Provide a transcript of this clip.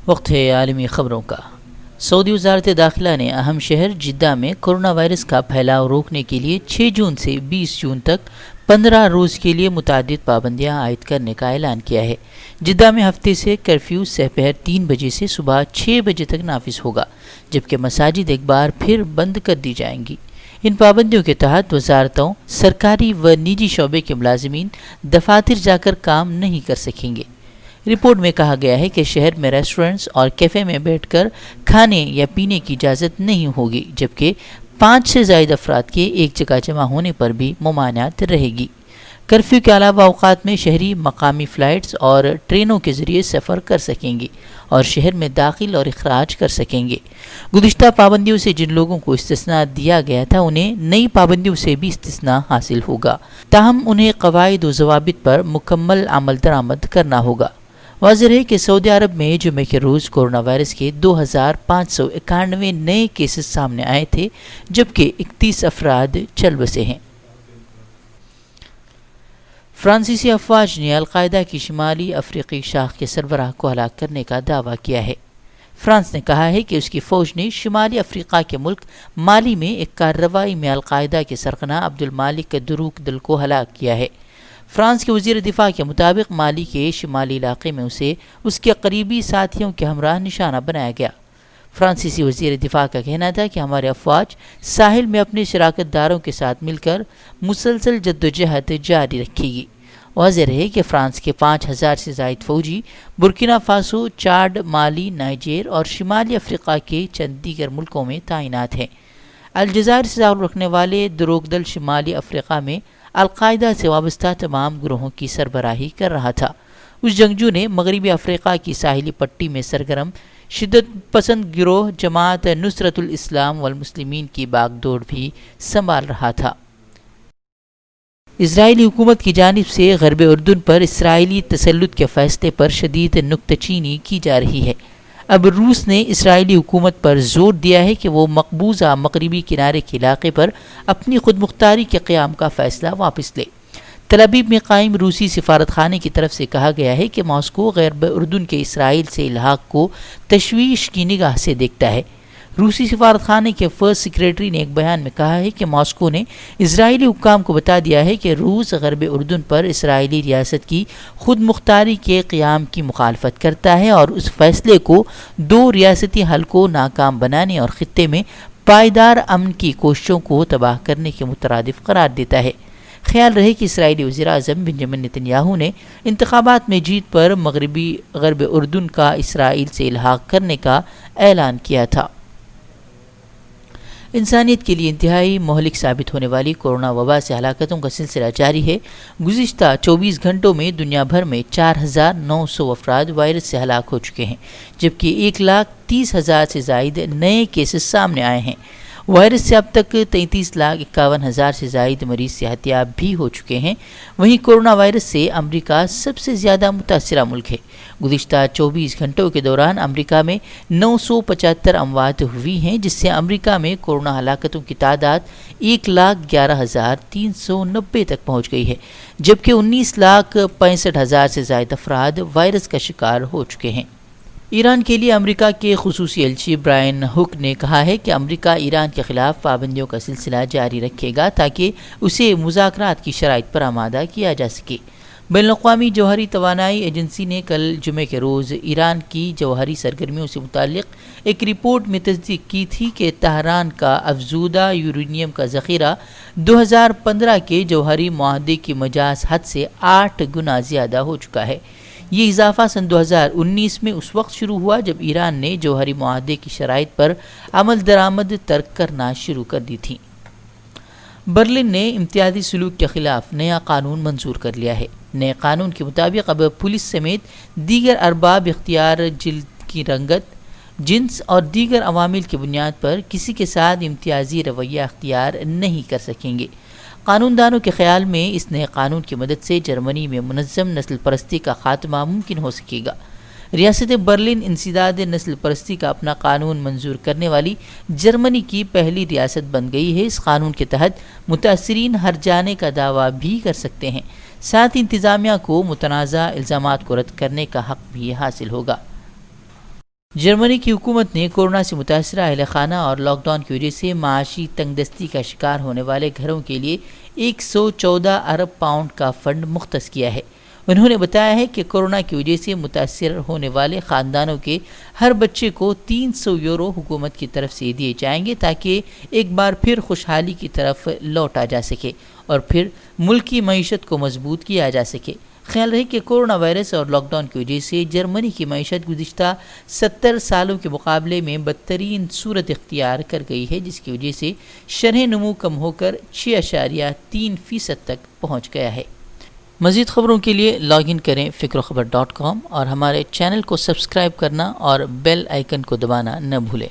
وقت ہے عالمی خبروں کا۔ سعودی وزارت داخلہ نے اہم شہر جدہ میں کرونا وائرس کا پھیلاؤ روکنے کے لیے 6 جون سے 20 جون تک 15 روز کے لیے متعدد پابندیاں عائد کرنے کا اعلان کیا ہے۔ جدہ میں ہفتے سے کرفیو سپہر 3 بجے سے صبح 6 بجے تک نافذ ہوگا، جبکہ مساجد ایک بار پھر بند کر دی جائیں گی۔ ان پابندیوں کے تحت وزارتوں، سرکاری و نجی شعبے کے ملازمین دفاتر جا کر کام نہیں کر سکیں گے۔ رپورٹ میں کہا گیا ہے کہ شہر میں ریسٹورنٹس اور کیفے میں بیٹھ کر کھانے یا پینے کی اجازت نہیں ہوگی، جبکہ 5 سے زائد افراد کے ایک جگہ جمع ہونے پر بھی ممانعت رہے گی۔ کرفیو کے علاوہ اوقات میں شہری مقامی فلائٹس اور ٹرینوں کے ذریعے سفر کر سکیں گے اور شہر میں داخل اور اخراج کر سکیں گے۔ گزشتہ پابندیوں سے جن لوگوں کو استثناء دیا گیا تھا انہیں نئی پابندیوں سے بھی استثناء حاصل ہوگا، تاہم انہیں قواعد و ضوابط پر مکمل عمل درآمد کرنا ہوگا۔ واضح ہے کہ سعودی عرب میں جمعے کے روز کورونا وائرس کے 2591 نئے کیسز سامنے آئے تھے، جبکہ 31 افراد چل بسے ہیں۔ فرانسیسی افواج نے القاعدہ کی شمالی افریقی شاخ کے سربراہ کو ہلاک کرنے کا دعویٰ کیا ہے۔ فرانس نے کہا ہے کہ اس کی فوج نے شمالی افریقہ کے ملک مالی میں ایک کارروائی میں القاعدہ کے سرغنہ عبد المالک دروک دل کو ہلاک کیا ہے۔ فرانس کے وزیر دفاع کے مطابق مالی کے شمالی علاقے میں اسے اس کے قریبی ساتھیوں کے ہمراہ نشانہ بنایا گیا۔ فرانسیسی وزیر دفاع کا کہنا تھا کہ ہمارے افواج ساحل میں اپنے شراکت داروں کے ساتھ مل کر مسلسل جدوجہد جاری رکھے گی۔ واضح رہے کہ فرانس کے 5000 سے زائد فوجی برکینا فاسو، چاڈ، مالی، نائجیر اور شمالی افریقہ کے چند دیگر ملکوں میں تعینات ہیں۔ الجزائر سے تعلق رکھنے والے دروک دل شمالی افریقہ میں القاعدہ سے وابستہ تمام گروہوں کی سربراہی کر رہا تھا۔ اس جنگجو نے مغربی افریقہ کی ساحلی پٹی میں سرگرم شدت پسند گروہ جماعت نصرت الاسلام والمسلمین کی باغ دوڑ بھی سنبھال رہا تھا۔ اسرائیلی حکومت کی جانب سے غرب اردن پر اسرائیلی تسلط کے فیصلے پر شدید نکتہ چینی کی جا رہی ہے۔ اب روس نے اسرائیلی حکومت پر زور دیا ہے کہ وہ مقبوضہ مغربی کنارے کے علاقے پر اپنی خود مختاری کے قیام کا فیصلہ واپس لے۔ تل ابیب میں قائم روسی سفارت خانے کی طرف سے کہا گیا ہے کہ ماسکو غرب اردن کے اسرائیل سے الحاق کو تشویش کی نگاہ سے دیکھتا ہے۔ روسی سفارت خانے کے فرسٹ سیکریٹری نے ایک بیان میں کہا ہے کہ ماسکو نے اسرائیلی حکام کو بتا دیا ہے کہ روس غرب اردن پر اسرائیلی ریاست کی خود مختاری کے قیام کی مخالفت کرتا ہے اور اس فیصلے کو 2 ریاستی حل کو ناکام بنانے اور خطے میں پائیدار امن کی کوششوں کو تباہ کرنے کے مترادف قرار دیتا ہے۔ خیال رہے کہ اسرائیلی وزیر اعظم بنجامن نیتن یاہو نے انتخابات میں جیت پر غرب اردن کا اسرائیل سے الحاق کرنے کا اعلان کیا تھا۔ انسانیت کے لیے انتہائی مہلک ثابت ہونے والی کورونا وبا سے ہلاکتوں کا سلسلہ جاری ہے۔ گزشتہ 24 گھنٹوں میں دنیا بھر میں 4900 افراد وائرس سے ہلاک ہو چکے ہیں، جبکہ 130,000 سے زائد نئے کیسز سامنے آئے ہیں۔ وائرس سے اب تک 33,51,000 سے زائد مریض صحت یاب بھی ہو چکے ہیں۔ وہیں کورونا وائرس سے امریکہ سب سے زیادہ متاثرہ ملک ہے۔ گزشتہ 24 گھنٹوں کے دوران امریکہ میں 975 اموات ہوئی ہیں، جس سے امریکہ میں کورونا ہلاکتوں کی تعداد 1,11,390 تک پہنچ گئی ہے، جبکہ 19,65,000 سے زائد افراد وائرس کا شکار ہو چکے ہیں۔ ایران کے لیے امریکہ کے خصوصی ایلچی برائن ہک نے کہا ہے کہ امریکہ ایران کے خلاف پابندیوں کا سلسلہ جاری رکھے گا تاکہ اسے مذاکرات کی شرائط پر آمادہ کیا جا سکے۔ بین الاقوامی جوہری توانائی ایجنسی نے کل جمعے کے روز ایران کی جوہری سرگرمیوں سے متعلق ایک رپورٹ میں تصدیق کی تھی کہ تہران کا افزودہ یورینیم کا ذخیرہ 2015 کے جوہری معاہدے کی مجاز حد سے 8 گنا زیادہ ہو چکا ہے۔ یہ اضافہ سن 2019 میں اس وقت شروع ہوا جب ایران نے جوہری معاہدے کی شرائط پر عمل درآمد ترک کرنا شروع کر دی تھی۔ برلن نے امتیازی سلوک کے خلاف نیا قانون منظور کر لیا ہے۔ نئے قانون کے مطابق اب پولیس سمیت دیگر ارباب اختیار جلد کی رنگت، جنس اور دیگر عوامل کی بنیاد پر کسی کے ساتھ امتیازی رویہ اختیار نہیں کر سکیں گے۔ قانون دانوں کے خیال میں اس نئے قانون کی مدد سے جرمنی میں منظم نسل پرستی کا خاتمہ ممکن ہو سکے گا۔ ریاست برلن انسداد نسل پرستی کا اپنا قانون منظور کرنے والی جرمنی کی پہلی ریاست بن گئی ہے۔ اس قانون کے تحت متاثرین ہر جانے کا دعویٰ بھی کر سکتے ہیں، ساتھ انتظامیہ کو متنازع الزامات کو رد کرنے کا حق بھی حاصل ہوگا۔ جرمنی کی حکومت نے کورونا سے متاثرہ اہل خانہ اور لاک ڈاؤن کی وجہ سے معاشی تنگ دستی کا شکار ہونے والے گھروں کے لیے 114 ارب پاؤنڈ کا فنڈ مختص کیا ہے۔ انہوں نے بتایا ہے کہ کورونا کی وجہ سے متاثر ہونے والے خاندانوں کے ہر بچے کو 300 یورو حکومت کی طرف سے دیے جائیں گے تاکہ ایک بار پھر خوشحالی کی طرف لوٹا جا سکے اور پھر ملک کی معیشت کو مضبوط کیا جا سکے۔ خیال رہے کہ کورونا وائرس اور لاک ڈاؤن کی وجہ سے جرمنی کی معیشت گزشتہ 70 سالوں کے مقابلے میں بدترین صورت اختیار کر گئی ہے، جس کی وجہ سے شرح نمو کم ہو کر 6.3% تک پہنچ گیا ہے۔ مزید خبروں کے لیے لاگ ان کریں فکرخبر.com اور ہمارے چینل کو سبسکرائب کرنا اور بیل آئیکن کو دبانا نہ بھولیں۔